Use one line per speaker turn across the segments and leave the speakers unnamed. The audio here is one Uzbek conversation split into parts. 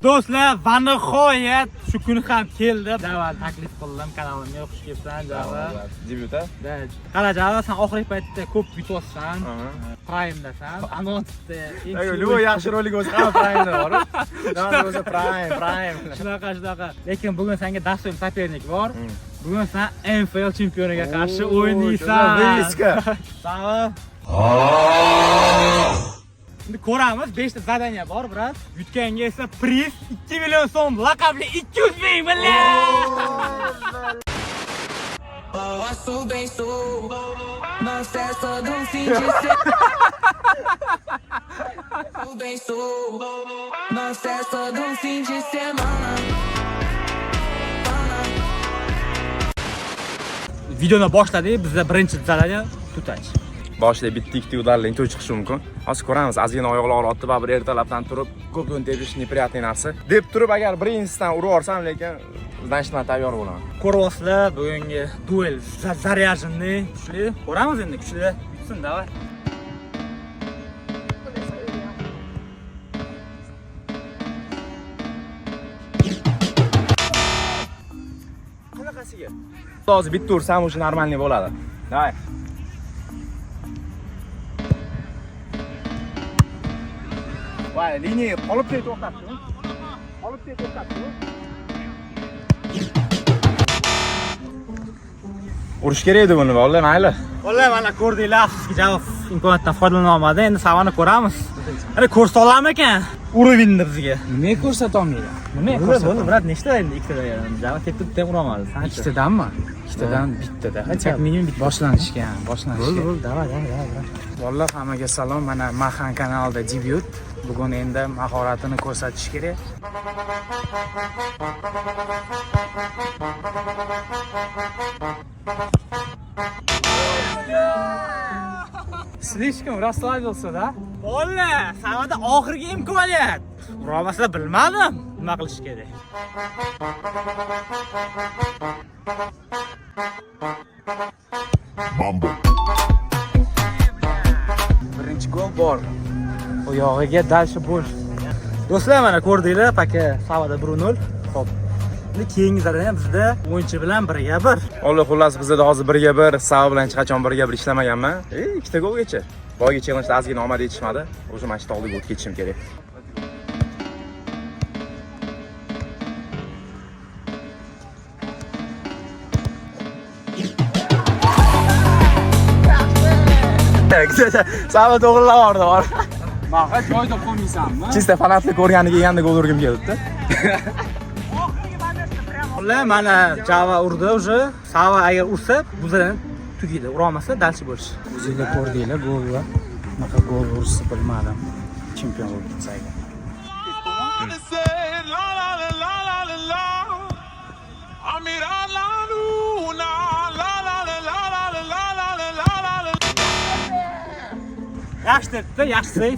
Do'stlar, va nihoyat shu kun ham keldi. Javad taklif qildim kanalimga, xush kelibsan Javad.
Debyuta?
Qara Javad, sen oxirgi paytda ko'p yutyapsan. Prime'dasan. Anonsda
Ey, yaxshi rolik o'zi ham Prime'da bor. O'zi Prime.
Shunaqa. Lekin bugun senga dasto'm sopernik bor. Bugun sen NFL chempioniga qarshi o'ynaysan.
Bliska.
Sağ Şimdi ko'ramiz, 5 ta zadaniya bor, brat. Yutganga esa priz 2 million so'm, laqabli 200 ming Videoni boshladik, bizda birinchi zadaniya tutach.
Boshida bitta-ikkita udarlar to'y chiqishi mumkin. Hozir ko'ramiz, ozgina oyoqlar otib, bir ertalabdan turib, ko'p kun tepish неприятный narsa. Deb turib, agar birinchisidan urib olsam, lekin значитman tayyor bo'laman.
Ko'ryapsizlar, bugungi duel zaryajinni kuchli. Ko'ramiz endi, kuchli. Bitsin, davay.
Qanaqasiga? Hozir bitta ursam, o'sha normalniy bo'ladi. Davay. Vay, liniya olib to'xtatdi. Urish kerak edi buni, vallahi mayli.
Vallahi mana ko'rdinglar, afsuski javob imkoniyatdan foydalana olmadi. Endi savani ko'ramiz. Ana ko'rsata olarmi ekan? Urib indi bizga.
Nima ko'rsata olmaydi?
Nima ko'rsata? Brat, nechta endi ikkita javob ketib ura olmadi.
Ikkitadanmi? Ikkitadan bittada.
Qancha minimum bitta
Boshlanishgan.
Bo'ldi, davay.
Vallahi hammaga salom. Mana Mahan kanalida debyut. Bugun endi mahoratini ko'rsatish kerak.
Слишком расслабился, да? Vallahi, savada oxirgi imkoniyat. Urolmasa bilmadim nima qilish kerak.
Mambo.
Birinchi gol bor. Oyog'iga dalshi bo'sh.
Do'stlar, mana ko'rdinglar, paka savada 1-0. Xo'p. Endi keyingi zadaniya bizda o'yinchi bilan birga bir.
Alloh xullas bizda hozir birga bir, Sava bilan hech qachon birga bir ishlamaganman. Ikkita golgacha. Boyagi challenge'da ozgina omad yetishmadi. O'sha mana shu tog'liga o'tib ketishim kerak. Sava to'g'rilab yubordi.
Maha joyda qo'ymaysanmi?
Chista fanatlik o'rganiga yeganda gol urgim keldi.
Vallahi mana Java urdi уже. Sava agar ursa, bu zadan tugaydi. Ura olmasa dalchi bo'lish.
O'zinglar ko'rdinglar golga. Bunaqa gol ursa bilmadim. Chempion bo'lib ketsa ekan. Yaxshi debdi, yaxshi.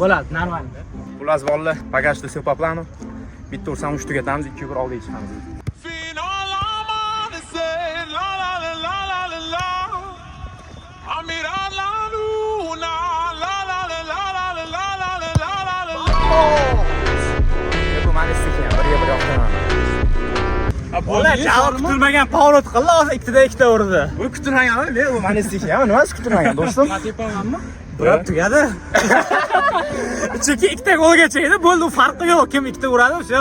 Bo'ladi, normal.
Xullas vallahi bagajda sepa planu. Bitta ursam 3 tugatamiz, 2-1 oldiga chiqamiz.
Vallahi javob kutilmagan pavrot qildi, hozir ikkita urdi.
Bu kutilmagan, men u manistik ham, nimasi kutilmagan do'stim?
Tepamanmi?
Biroq tugadi. Chunki ikkita golgacha edi, bo'ldi, farqi yo'q. Kim ikkita uradi, o'sha.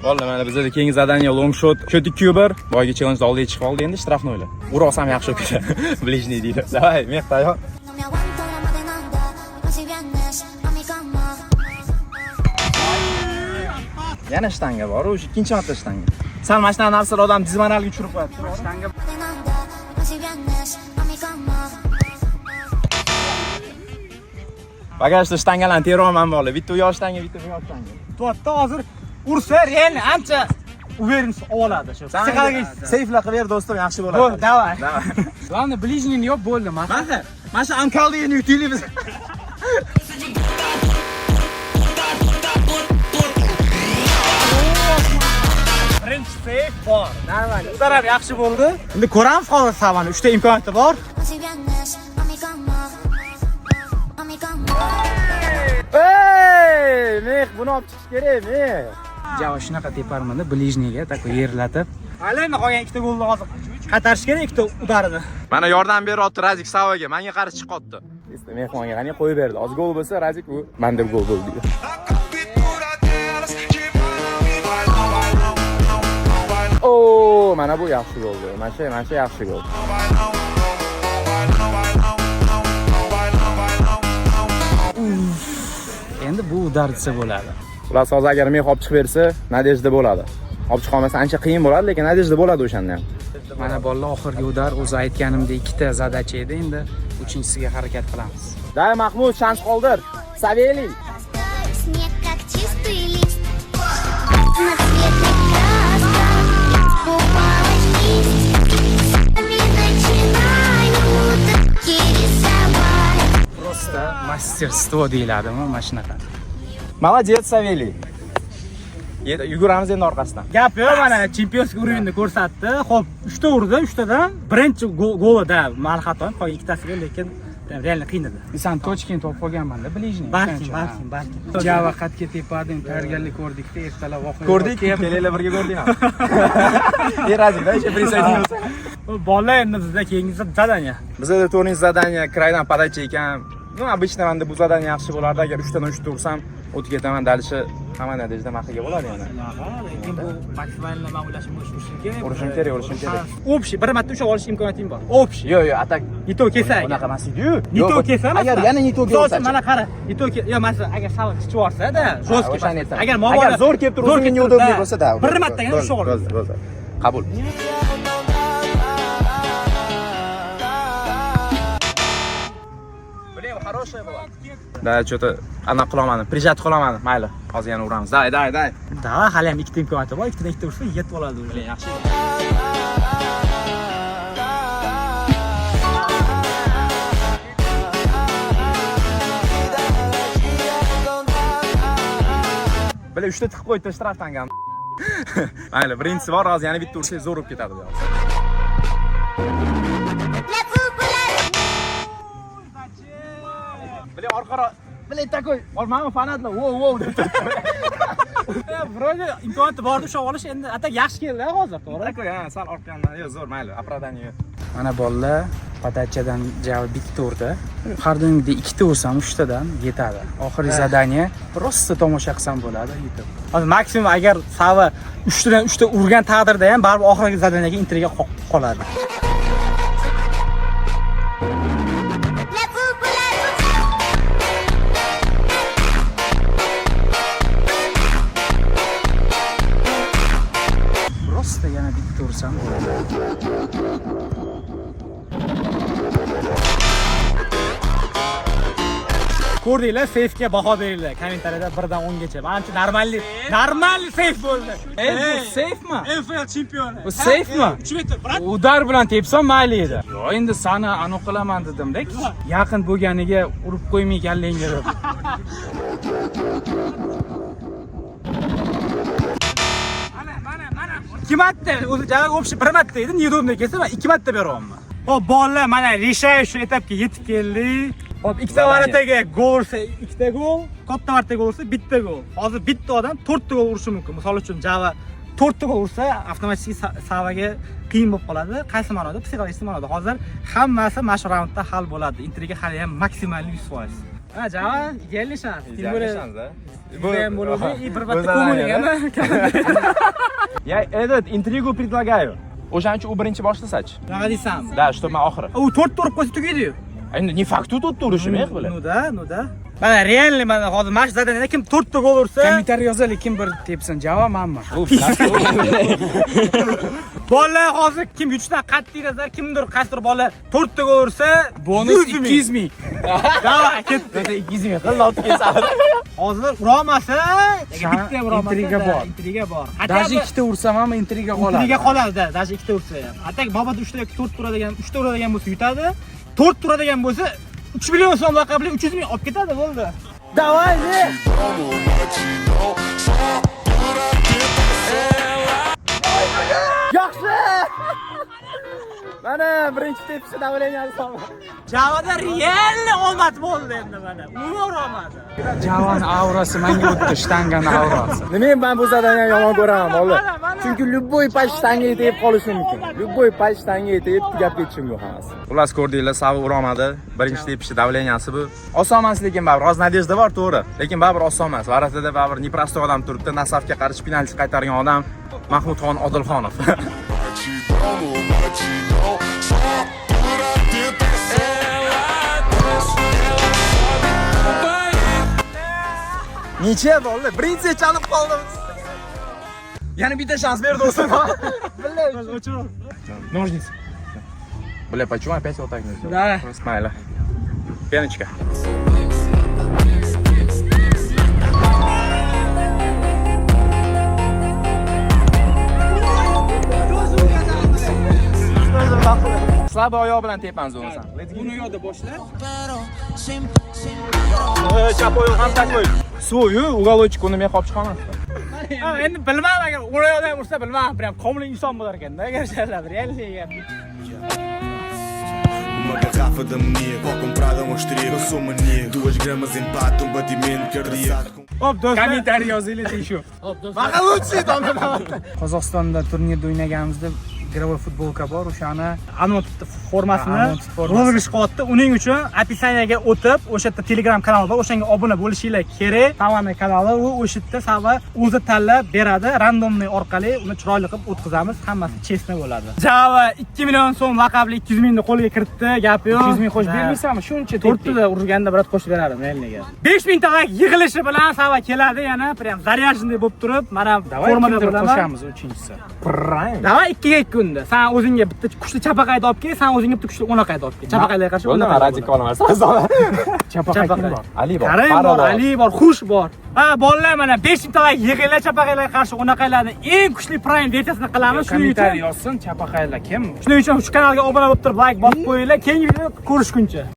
Vallahi mana bizda keyingi zadaniya long shot, 2-1. Boyagi challenge oldiga chiqib oldi, endi shtrafni o'yla. Ura olsam yaxshi o'tadi. Ближний deydi. Davay, men tayyor. Yana shtanga bor, o'sha ikkinchi marta shtanga. Sal mana shunaqa narsalar odam dizmanalga tushirib qo'yadi. Shtanga. Bagajda shtangalarni teraman bor. Bitta u yosh shtanga, bitta bu yosh shtanga.
To'g'ri, hozir ursa, real ancha uverенность oladi shu. Psixologik
seyfla qilib ber do'stim, yaxshi bo'ladi.
Bo'ldi, davay.
Главное, ближний yo'q bo'ldi,
Mana shu ankaldigini yutaylik biz. Birinchi seyf bor. Normal. Ular yaxshi bo'ldi. Endi ko'ramiz hozir Savani 3 ta imkoniyati bor.
Ey, men buni olib chiqish kerak, men.
Javo shunaqa teparmanda, blижнийga такой yerlatib.
Hali qolgan ikkita golni hozir qaytarish kerak, ikkita udarini.
Mana yordam beryapti Razik Savaga. Menga qarshi chiqyapti. Mehmonga qani qo'yib berdi. Oz gol bo'lsa Razik u men deb gol bo'ldi. O, mana bu yaxshi gol bo'ldi. Mana shu yaxshi gol.
Endi bu udar desa bo'ladi.
Ular hozir agar men olib chiqib bersa, nadejda bo'ladi. Olib chiqa olmasa ancha qiyin bo'ladi, lekin nadejda bo'ladi o'shanda ham.
Mana bolalar oxirgi udar o'zi aytganimdek ikkita zadacha edi, endi uchinchisiga harakat qilamiz.
Day Mahmud, shans qoldir. Saveli.
Снег как чистый лист, разноцветных красках купалась кисть. Начинают рисовать.
Просто мастерство deyiladimi, mana shunaqa.
Молодец, Saveli. Yuguramiz endi orqasidan.
Gap yo'q, mana chempionskiy уровеньni ko'rsatdi. Xo'p, 3 ta urdi, 3 tadan birinchi golida mal xato, qolgan ikkitasiga lekin real qiyin edi.
San tochkani topib olganman-da, blижний.
Balki.
Javo qatga tepading, tayyorgarlik ko'rdikda, ertalab voqea.
Ko'rdik, kelinglar birga ko'rdingmi? Razikda еще присоединился.
Bolalar endi bizda keyingi zadaniya.
Bizda turning zadaniya kraydan podacha ekan. Ну, обычно menda bu zadaniya yaxshi bo'lardi. Agar 3 tadan 3 ta ursam, o'tib ketaman, dalishi hamma nadejda maqiga bo'ladi yana.
Lekin bu maksimalni men o'ylashim kerak.
Urishim kerak.
Общий bir marta ushlab olish imkoniyatim bor. Общий.
Yo'q, atak.
Nito kelsa.
Unaqa emas edi-yu.
Nito kelsa,
agar yana Nito kelsa.
Mana qara. Nito yo, masalan, agar savol kichib yuborsa-da, jo'stki. Agar
agar zo'r kelib turib, o'zingga neudobniy bo'lsa-da.
Bir martagina ushlab oladi.
Qabul. Хорошая была. Да, что-то ana qilolmadim. Prijat qilolmadim. Mayli, hozir yana uramiz. Day.
Da, hali ham ikkita imkoniyati bor. Ikkitadan ikkita ursa yetib oladi u. Yaxshi. Bile 3 ta tiqib qo'ydi shtrafdan ham.
Mayli, birinchisi bor, hozir yana bitta ursa zo'r bo'lib ketadi. Bile orqaro. Bile takoy. Olmami fanatlar. Wow deb turibdi.
Vroде imkoniyati bordi ushlab olish endi atak yaxshi keldi hozir, to'g'ri?
Takoy, ha, sal orqadan. Yo'q, zo'r, mayli, opravdaniya.
Mana bolalar podachadan Javo bitta urdi. Har doimgidek ikkita ursam 3 tadan yetadi. Oxirgi zadaniya просто tomosha qilsam bo'ladi YouTube.
Hozir maksimum agar Sava 3 tadan 3 ta urgan taqdirda ham baribir oxirgi zadaniyaga intriga qoladi.
Просто yana bitta ursam bo'ladi.
Ko'rdinglar, safega baho beringlar. Kommentariyada 1 dan 10 gacha. Menimcha normal safe bo'ldi.
Bu safemi?
NFL chempioni.
Bu safemi?
3 metr, brat.
Udar bilan tepsam mayli edi. Yo, endi sani aniq qilaman dedim-da. Yaqin bo'lganiga urib qo'ymay kallenga deb.
Mana. 2 marta o'zi javob общий 1 marta edi. Neudobniy kelsa men 2 marta beryapman. Hop, bolalar mana решающий shu etapga yetib keldik. Hop, ikkita martaga gol ursa 2 ta gol, katta martaga gol ursa 1 ta gol. Hozir bitta odam 4 ta gol urishi mumkin. Misol uchun Javo 4 ta gol ursa, avtomatik Savaga qiyin bo'lib qoladi. Qaysi ma'noda? Psixologik ma'noda. Hozir hammasi mana shu raundda hal bo'ladi. Intriga hali ham maksimal 100%. Ha, Javo, idealniy shans. Tim bo'ladi. Bu ham bo'ladi. И bir marta ko'ngilgami?
Я этот интригу предлагаю. O'shaning uchun u birinchi boshlasachi.
Nima deysan?
Да, что men oxiri.
U 4 ta urib qo'ysa tugaydi-yu.
Endi не факт тут urishim yo'q bilan.
Ну да. Mana realniy mana hozir mash zadaniyada kim 4 ta gol ursa,
Kommentar yozali kim bir tepsin, Javo manmi?
bolalar hozir kim yuchdan qat'iy nazar kimdir qaysidir bola 4 ta gol ursa,
Bonus 200 ming.
Davay, ketdi.
200 ming qildi, olti kelsa.
Hozir urolmasa, bitta ham urolmasa, intriga bor.
Даже ikkita ursam ham intriga qoladi.
Intriga qoladi, даже ikkita ursa ham. Atak bobot 3 ta yoki 4 turadigan, 3 ta uradigan bo'lsa yutadi. 4 turadigan bo'lsa 3 million so'm laqabli 300 ming olib ketadi, bo'ldi. Davay, yaxshi!
Mana birinchi tepsi davleniyani soldi.
Javada realni omad bo'ldi endi mana. Umr omadi.
Javon aurasi menga o'tdi, shtangani aurasi.
Nima men bu zadani yomon ko'raman, o'g'lim. Chunki любой pay shtangaga tegib qolishi mumkin. Любой pay shtangaga tegib tugab ketishi mumkin hammasi. Xullas ko'rdinglar, savi urolmadi. Birinchi tepishi davleniyasi bu. Oson emas, lekin baribir oz nadejda bor, to'g'ri. Lekin baribir oson emas. Varatada baribir neprostoy odam turibdi. Nasafga qarshi penalti qaytargan odam Mahmudxon Odilxonov. Necha bo'ldi? Birinchi chalib qoldim. Yana bitta shans ber do'stim.
O'chirib.
Ножницы. Бля, почему опять вот так нельзя?
Да.
Смайла. Пеночка. Slab oyoq bilan tepamiz o'rasan.
Buni yo'lda boshla.
Chap oyoq ham tak qo'y. Suv-yu, uголочек uni men qolib chiqaman.
Endi bilmadim agar o'rayotda ursa bilmadim, prям komil inson bo'lar ekanda, agar sharlab, realniga.
Uma garrafa da mania, qual comprada um austríaco, eu sou maníaco. 2 gramas empate, batimento cardíaco.
Hop, do'stlar.
Kommentariy yozinglar tekshu. Qozog'istonda turnirda o'ynaganimizda игровой futbolka bor, o'shani
Anot formasini
Anot formasini.
rozыгрыш qilyapti. Uning uchun opисаниyaga o'tib, o'sha yerda Telegram kanali bor, o'shanga obuna bo'lishinglar kerak. Savani kanali u o'sha yerda Sava o'zi tanlab beradi, randomniy orqali uni chiroyli qilib o'tkazamiz, hammasi chestna bo'ladi. Java 2 million so'm laqabli 200 mingni qo'lga kiritdi, gapi yo'q.
200 ming qo'shib bermaysanmi? Shuncha
To'rttida urganda biroz qo'shib beradim realniga. 5000 tag'ak yig'ilishi bilan Sava keladi yana, prям заряженный bo'lib turib, mana formada bo'laman.
qo'shamiz uchinchisi.
Davay 2 ga 2 kunda. Sen o'zingga bitta kuchli chapaqayni olib kel, sen o'zingga bitta kuchli o'naqayni olib kel. Chapaqaylarga qarshi
Bo'ldi, radikal emas.
Chapaqay kim bor?
Ali bor.
Karim bor, Ali bor, Xush bor. Ha, bolalar mana 5000 tag'ak yig'inglar chapaqaylarga qarshi o'naqaylarni eng kuchli prime versiyasini qilamiz. Shuning
Kommentariy
uchun
yozsin, chapaqaylar kim?
shu kanalga obuna bo'lib turib, like bosib qo'yinglar. Keyingi videoda ko'rishguncha.